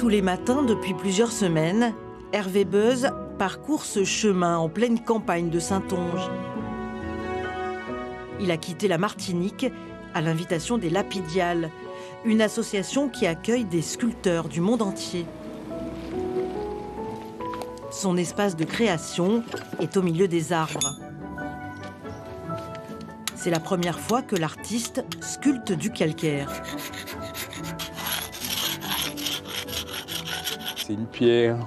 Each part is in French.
Tous les matins, depuis plusieurs semaines, Hervé Beuz parcourt ce chemin en pleine campagne de Saintonge. Il a quitté la Martinique à l'invitation des Lapidiales, une association qui accueille des sculpteurs du monde entier. Son espace de création est au milieu des arbres. C'est la première fois que l'artiste sculpte du calcaire. C'est une pierre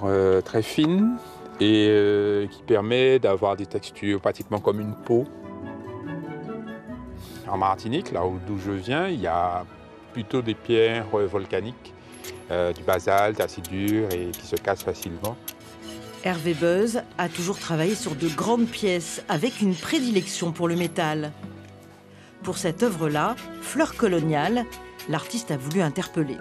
très fine et qui permet d'avoir des textures pratiquement comme une peau. En Martinique, là d'où je viens, il y a plutôt des pierres volcaniques, du basalte assez dur et qui se cassent facilement. Hervé Beuz a toujours travaillé sur de grandes pièces avec une prédilection pour le métal. Pour cette œuvre-là, Fleur coloniale, l'artiste a voulu interpeller.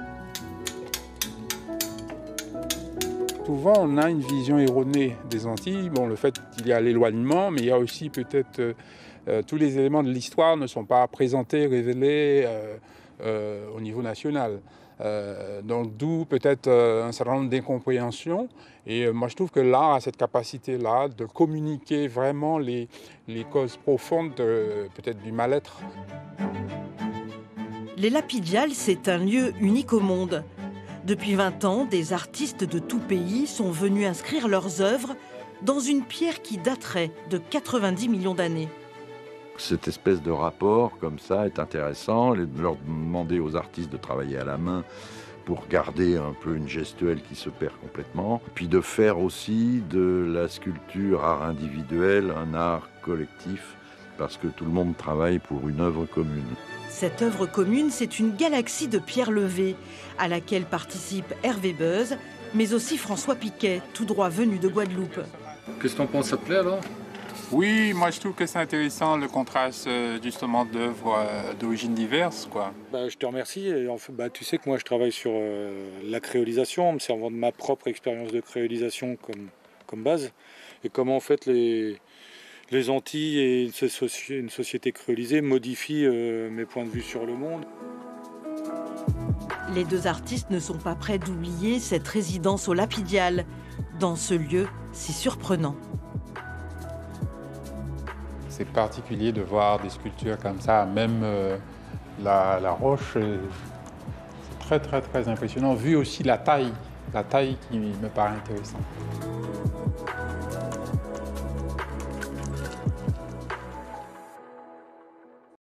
Souvent, on a une vision erronée des Antilles. Bon, le fait qu'il y a l'éloignement, mais il y a aussi peut-être tous les éléments de l'histoire ne sont pas présentés, révélés au niveau national. Donc d'où peut-être un certain nombre d'incompréhensions. Et moi, je trouve que l'art a cette capacité-là de communiquer vraiment les causes profondes peut-être du mal-être. Les Lapidiales, c'est un lieu unique au monde. Depuis 20 ans, des artistes de tout pays sont venus inscrire leurs œuvres dans une pierre qui daterait de 90 millions d'années. Cette espèce de rapport comme ça est intéressant, de leur demander aux artistes de travailler à la main pour garder un peu une gestuelle qui se perd complètement, puis de faire aussi de la sculpture art individuel, un art collectif, parce que tout le monde travaille pour une œuvre commune. Cette œuvre commune, c'est une galaxie de pierres levées, à laquelle participent Hervé Beuz, mais aussi François Piquet, tout droit venu de Guadeloupe. Qu'est-ce que t'en penses, ça te plaît alors? Oui, moi je trouve que c'est intéressant le contraste justement d'œuvres d'origines diverses, quoi. Je te remercie. Et en fait, tu sais que moi je travaille sur la créolisation, en me servant de ma propre expérience de créolisation comme base. Et comment en fait les Antilles et une société créolisée modifient mes points de vue sur le monde. Les deux artistes ne sont pas prêts d'oublier cette résidence au Lapidiales, dans ce lieu si surprenant. C'est particulier de voir des sculptures comme ça, même la roche, c'est très impressionnant, vu aussi la taille qui me paraît intéressante.